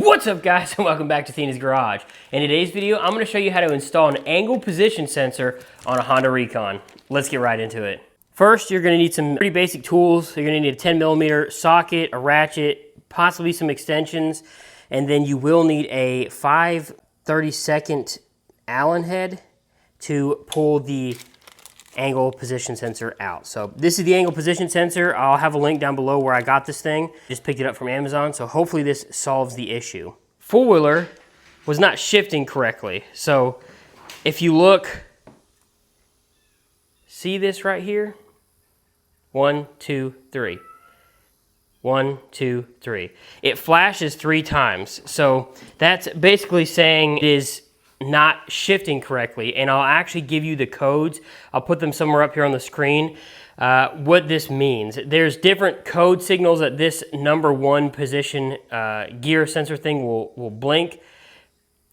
What's up guys and welcome back to Thena's Garage. In today's video, I'm going to show you how to install an angle position sensor on a Honda Recon. Let's get right into it. First, you're going to need some pretty basic tools. You're going to need a 10mm socket, a ratchet, possibly some extensions, and then you will need a 5/32 Allen head to pull the angle position sensor out. So this is the angle position sensor. I'll have a link down below where I got this thing. Just picked it up from Amazon, so hopefully this solves the issue. Four-wheeler was not shifting correctly. So if you look, see this right here? 1, 2, 3. 1, 2, 3. It flashes 3 times. So that's basically saying it is not shifting correctly, and I'll actually give you the codes. I'll put them somewhere up here on the screen. What this means, there's different code signals that this number 1 position gear sensor thing will blink.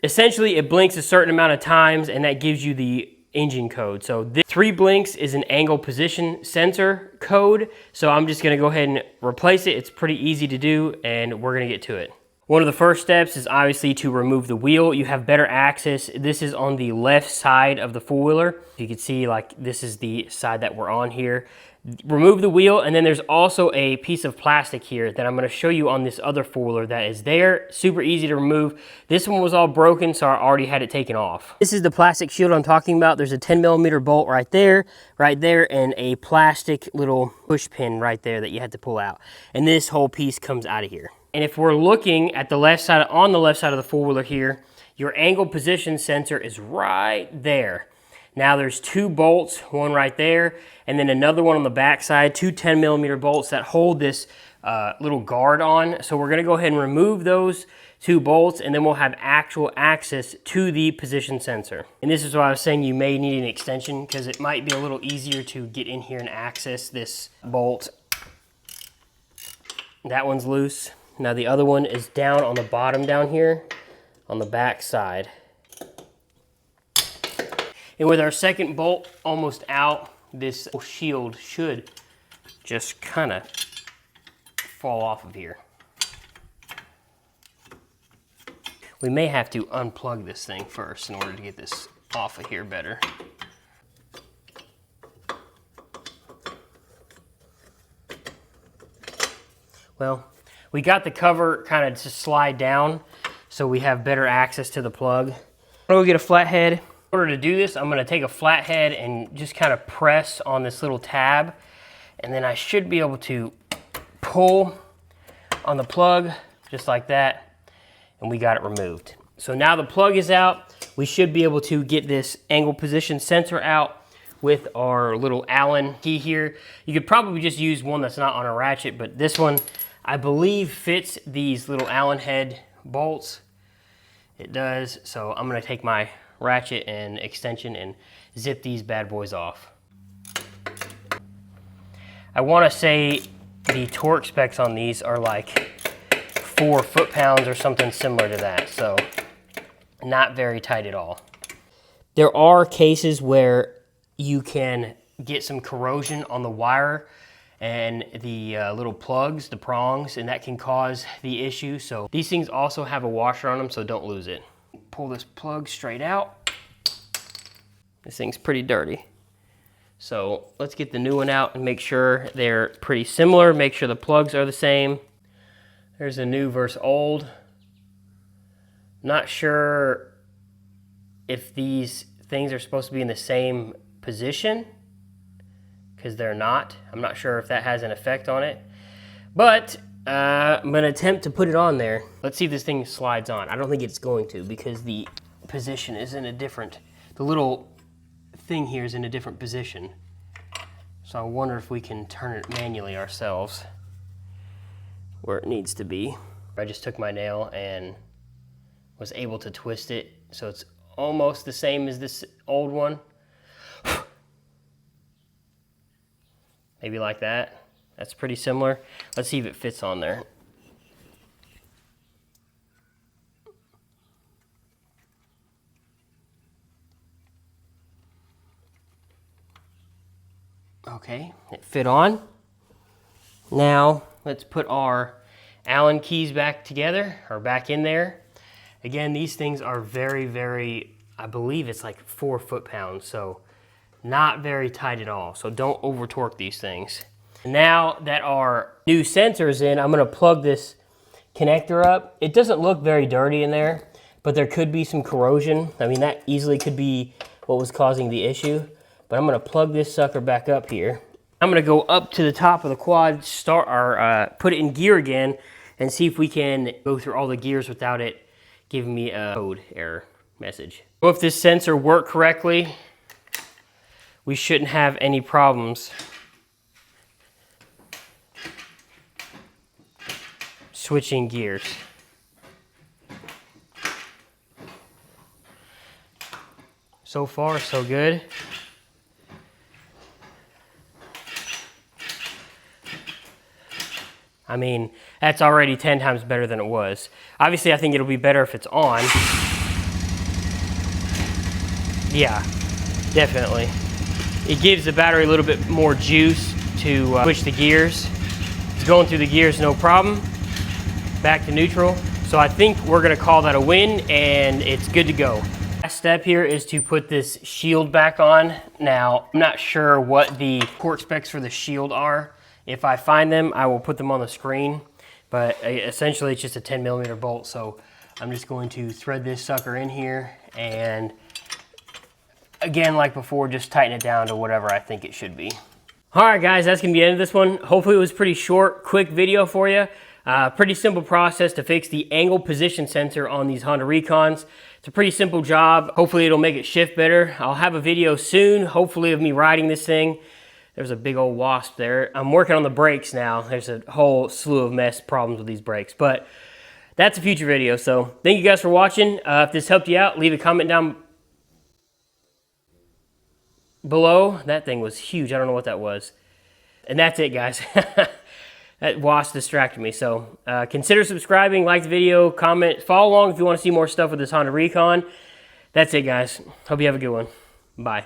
Essentially, it blinks a certain amount of times, and that gives you the engine code. So this 3 blinks is an angle position sensor code. So I'm just gonna go ahead and replace it. It's pretty easy to do, and we're gonna get to it. One of the first steps is obviously to remove the wheel. You have better access. This is on the left side of the four-wheeler. You can see like this is the side that we're on here. Remove the wheel, and then there's also a piece of plastic here that I'm gonna show you on this other four-wheeler that is there. Super easy to remove. This one was all broken, so I already had it taken off. This is the plastic shield I'm talking about. There's a 10mm bolt right there, and a plastic little push pin right there that you have to pull out. And this whole piece comes out of here. And if we're looking at the left side, on the left side of the four-wheeler here, your angle position sensor is right there. Now there's 2 bolts, one right there, and then another one on the back side, 2 10mm bolts that hold this little guard on. So we're gonna go ahead and remove those 2 bolts, and then we'll have actual access to the position sensor. And this is why I was saying you may need an extension, because it might be a little easier to get in here and access this bolt. That one's loose. Now the other one is down on the bottom down here on the back side. And with our second bolt almost out, this shield should just kind of fall off of here. We may have to unplug this thing first in order to get this off of here better. Well, we got the cover kind of to slide down, so we have better access to the plug. I'm gonna go get a flathead. In order to do this, I'm gonna take a flathead and just kind of press on this little tab, and then I should be able to pull on the plug just like that, and we got it removed. So now the plug is out. We should be able to get this angle position sensor out with our little Allen key here. You could probably just use one that's not on a ratchet, but this one I believe fits these little Allen head bolts. It does, so I'm gonna take my ratchet and extension and zip these bad boys off. I wanna say the torque specs on these are like 4 foot-pounds or something similar to that, so not very tight at all. There are cases where you can get some corrosion on the wire and the little plugs, the prongs, and that can cause the issue. So these things also have a washer on them, so don't lose it. Pull this plug straight out. This thing's pretty dirty. So let's get the new one out and make sure they're pretty similar. Make sure the plugs are the same. There's a new versus old. Not sure if these things are supposed to be in the same position, because they're not. I'm not sure if that has an effect on it, but I'm gonna attempt to put it on there. Let's see if this thing slides on. I don't think it's going to, because the position is in a different, the little thing here is in a different position. So I wonder if we can turn it manually ourselves where it needs to be. I just took my nail and was able to twist it, so it's almost the same as this old one. Maybe like that. That's pretty similar. Let's see if it fits on there. Okay, it fit on. Now let's put our Allen keys back together, or back in there. Again, these things are very, very, I believe it's like 4 foot-pounds, so not very tight at all. So don't over torque these things. Now that our new sensor's in, I'm gonna plug this connector up. It doesn't look very dirty in there, but there could be some corrosion. I mean, that easily could be what was causing the issue. But I'm gonna plug this sucker back up here. I'm gonna go up to the top of the quad, put it in gear again, and see if we can go through all the gears without it giving me a code error message. So if this sensor worked correctly, we shouldn't have any problems switching gears. So far, so good. I mean, that's already 10 times better than it was. Obviously, I think it'll be better if it's on. Yeah, definitely. It gives the battery a little bit more juice to switch the gears. It's going through the gears, no problem. Back to neutral. So I think we're gonna call that a win, and it's good to go. Last step here is to put this shield back on. Now, I'm not sure what the port specs for the shield are. If I find them, I will put them on the screen, but essentially it's just a 10mm bolt, so I'm just going to thread this sucker in here, and again, like before, just tighten it down to whatever I think it should be. All right, guys, that's gonna be the end of this one. Hopefully it was pretty short, quick video for you. Pretty simple process to fix the angle position sensor on these Honda Recons. It's a pretty simple job. Hopefully it'll make it shift better. I'll have a video soon, hopefully, of me riding this thing. There's a big old wasp there. I'm working on the brakes now. There's a whole slew of problems with these brakes, but that's a future video. So thank you guys for watching. If this helped you out, leave a comment down below. That thing was huge. I don't know what that was. And that's it, guys. That wasp distracted me. So consider subscribing, like the video, comment, follow along if you want to see more stuff with this Honda Recon. That's it, guys. Hope you have a good one. Bye.